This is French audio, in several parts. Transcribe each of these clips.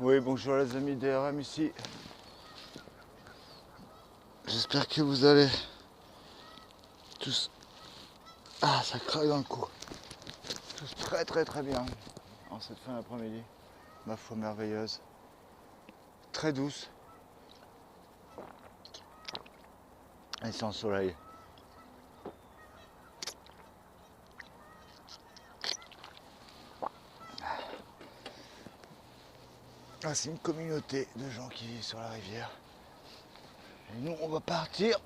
Oui, bonjour les amis DRM ici. J'espère que vous allez tous... Ah, ça craque dans le cou. Tous très bien en cette fin d'après-midi. Ma foi merveilleuse. Très douce. Et sans soleil. Ah, c'est une communauté de gens qui vivent sur la rivière. Et nous, on va partir.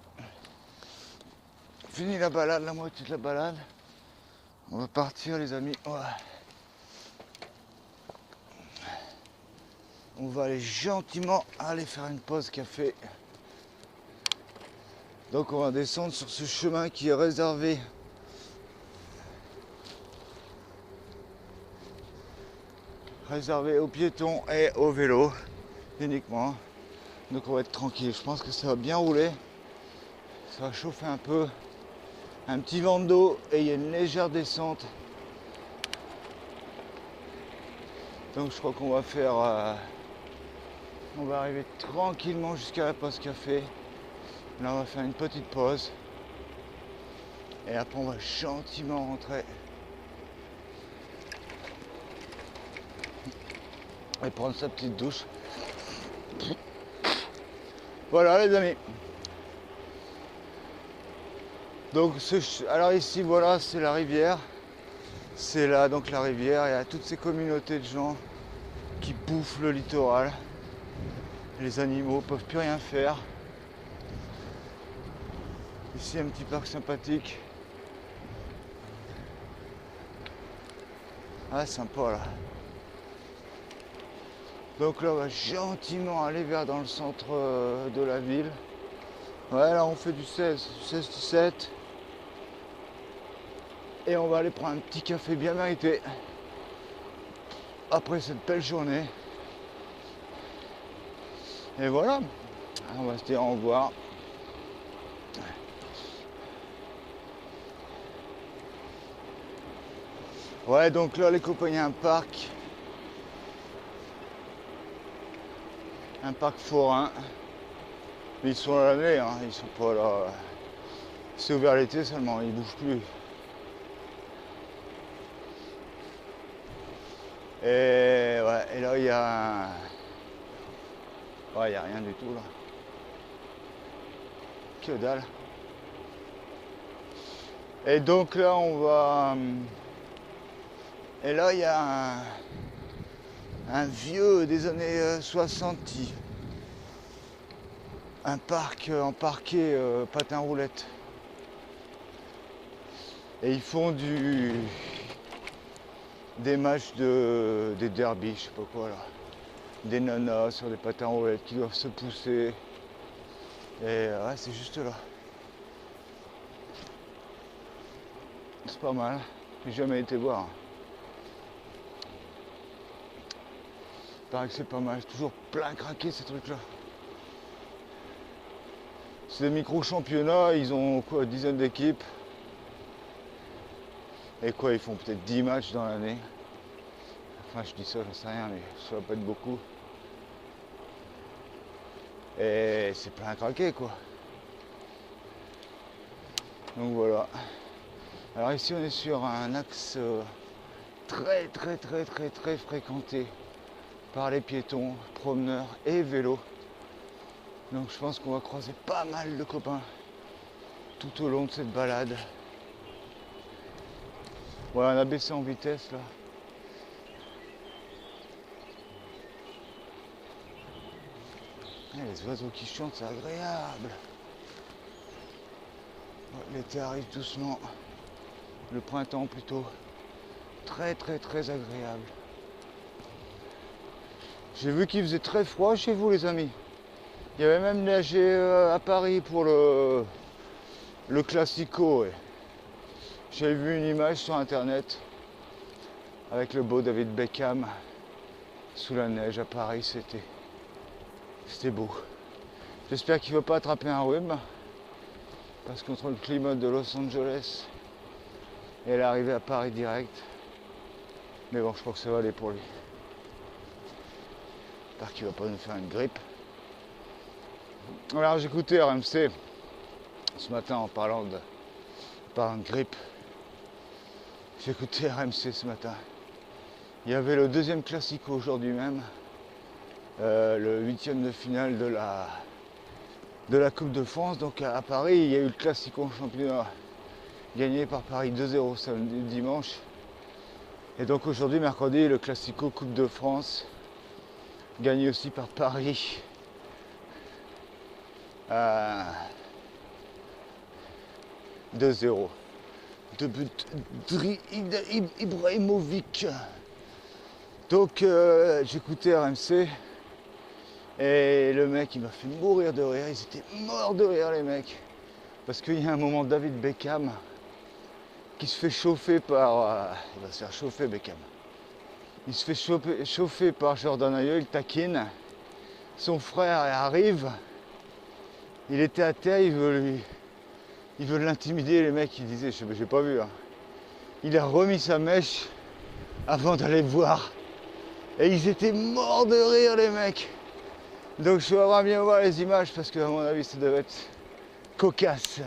Fini la balade, la moitié de la balade. On va partir les amis. Ouais. On va aller gentiment aller faire une pause café. Donc on va descendre sur ce chemin qui est réservé aux piétons et aux vélos uniquement. Donc on va être tranquille. Je pense que ça va bien rouler. Ça va chauffer un peu. Un petit vent d'eau et il y a une légère descente. Donc je crois qu'on va faire... on va arriver tranquillement jusqu'à la pause café. Là on va faire une petite pause. Et après on va gentiment rentrer. Et prendre sa petite douche. Voilà les amis. Donc alors ici voilà c'est la rivière. C'est là donc la rivière. Il y a toutes ces communautés de gens qui bouffent le littoral. Les animaux peuvent plus rien faire. Ici un petit parc sympathique. Ah sympa là. Donc là on va gentiment aller vers dans le centre de la ville. Ouais là on fait du 16-17. Et on va aller prendre un petit café bien mérité. Après cette belle journée. Et voilà. On va se dire au revoir. Ouais donc là les copains il y a un parc. Un parc forain. Mais ils sont à l'année, hein, ils sont pas là. C'est ouvert l'été seulement, ils bougent plus. Et ouais, et là il y a un... Ouais, il n'y a rien du tout là. Que dalle. Et donc là on va... Et là il y a un vieux des années 60. Un parc en parquet patin roulette. Et ils font des matchs des derbies, je sais pas quoi là. Des nanas sur des patins roulettes qui doivent se pousser. Et ouais, c'est juste là. C'est pas mal. J'ai jamais été voir. Il paraît que c'est pas mal. C'est toujours plein craqué ces trucs là. C'est des micro-championnats, ils ont quoi, une dizaine d'équipes. Et quoi, ils font peut-être 10 matchs dans l'année. Enfin, je dis ça, j'en sais rien, mais ça va pas être beaucoup. Et c'est plein à craquer, quoi. Donc voilà. Alors ici, on est sur un axe très fréquenté par les piétons, promeneurs et vélos. Donc je pense qu'on va croiser pas mal de copains tout au long de cette balade. Voilà, on a baissé en vitesse là. Les oiseaux qui chantent, c'est agréable. L'été arrive doucement. Le printemps plutôt. Très agréable. J'ai vu qu'il faisait très froid chez vous les amis. Il y avait même neigé à Paris pour le Classico. Ouais. J'ai vu une image sur internet avec le beau David Beckham sous la neige à Paris, c'était beau. J'espère qu'il ne va pas attraper un rhume parce qu'entre le climat de Los Angeles et l'arrivée à Paris direct, mais bon, je crois que ça va aller pour lui. J'espère qu'il va pas nous faire une grippe. Alors j'écoutais RMC ce matin en parlant de grippe. J'écoutais RMC ce matin. Il y avait le deuxième classico aujourd'hui même, le 8e de finale de la Coupe de France. Donc à Paris, il y a eu le classico en championnat gagné par Paris 2-0 samedi dimanche. Et donc aujourd'hui, mercredi, le classico Coupe de France gagné aussi par Paris. 2-0. Deux buts Ibrahimovic. Donc j'écoutais RMC et le mec il m'a fait mourir de rire. Ils étaient morts de rire les mecs. Parce qu'il y a un moment David Beckham qui se fait chauffer par... il va se faire chauffer Beckham. Il se fait chauffer par Jordan Ayew, il taquine. Son frère arrive. Il était à terre, il veut l'intimider, les mecs, il disait, j'ai pas vu. Hein. Il a remis sa mèche avant d'aller le voir. Et ils étaient morts de rire, les mecs. Donc je vais bien voir les images parce que à mon avis ça devait être cocasse.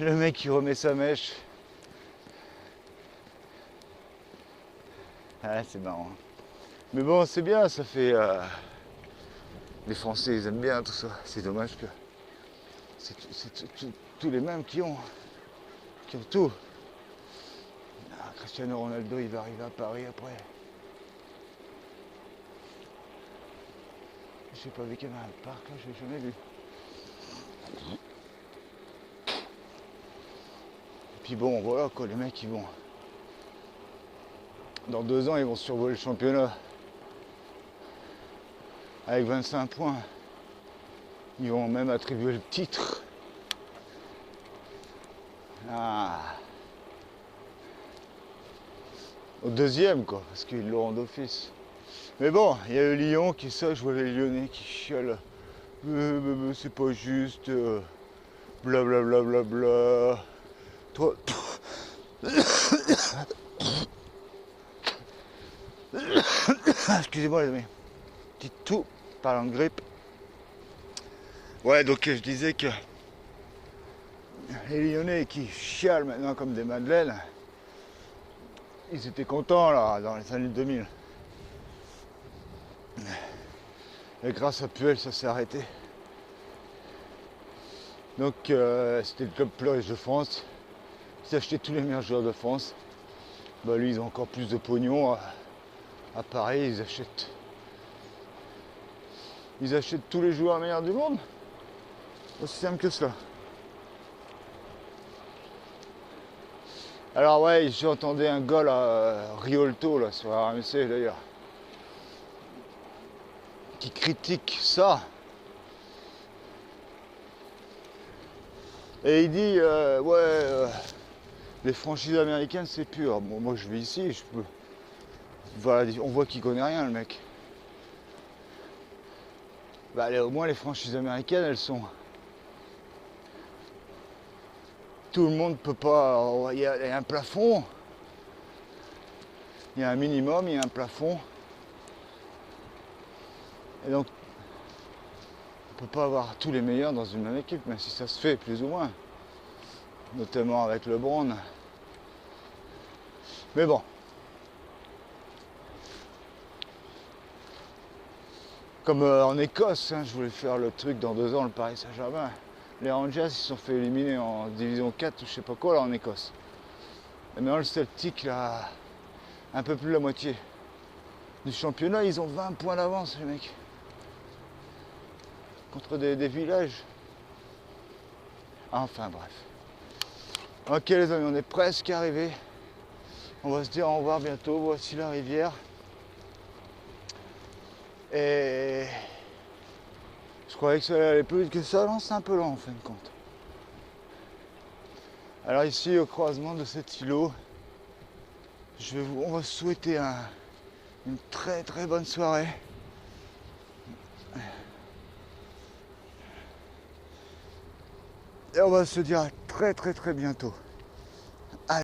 Le mec qui remet sa mèche. Ah, c'est marrant. Mais bon, c'est bien, ça fait... Les Français, ils aiment bien tout ça. C'est dommage que c'est tous les mêmes qui ont tout. Ah, Cristiano Ronaldo, il va arriver à Paris après. Je sais pas avec un parc là, je l'ai jamais vu. Et puis bon, voilà quoi, les mecs ils vont. Dans 2 ans, ils vont survoler le championnat. Avec 25 points. Ils vont même attribuer le titre. Ah. Au deuxième quoi, parce qu'ils l'auront d'office. Mais bon, il y a eu Lyon qui ça, je vois les Lyonnais qui chialent. C'est pas juste. Blablabla. Bla, bla, bla, bla. Toi. Excusez-moi les amis. Petit tout, parlant de grippe. Ouais, donc je disais que les Lyonnais qui chialent maintenant comme des madeleines, ils étaient contents là, dans les années 2000. Et grâce à Puel, ça s'est arrêté. Donc c'était le club Pleuris de France. Ils achetaient tous les meilleurs joueurs de France. Bah lui, ils ont encore plus de pognon. À Paris, ils achètent tous les joueurs meilleurs du monde. Aussi simple que cela. Alors ouais, j'entendais un gars là, Riolto là, sur RMC d'ailleurs, qui critique ça. Et il dit les franchises américaines c'est pur. Bon, moi je vis ici, je peux. Voilà, on voit qu'il connaît rien le mec. Bah au moins les franchises américaines elles sont. Tout le monde peut pas. Il y a un plafond. Il y a un minimum, il y a un plafond. Et donc on peut pas avoir tous les meilleurs dans une même équipe, même si ça se fait plus ou moins. Notamment avec LeBron. Mais bon. Comme en Écosse, hein, je voulais faire le truc dans 2 ans, le Paris Saint-Germain. Les Rangers ils se sont fait éliminer en division 4 ou je sais pas quoi là en Écosse. Et maintenant le Celtic là, un peu plus de la moitié du championnat, ils ont 20 points d'avance les mecs. Contre des villages. Enfin bref. Ok les amis, on est presque arrivés. On va se dire au revoir bientôt, voici la rivière. Et je croyais que ça allait aller plus vite que ça, non, c'est un peu lent en fin de compte. Alors ici au croisement de cet îlot, on va se souhaiter une très très bonne soirée. Et on va se dire à très très très bientôt.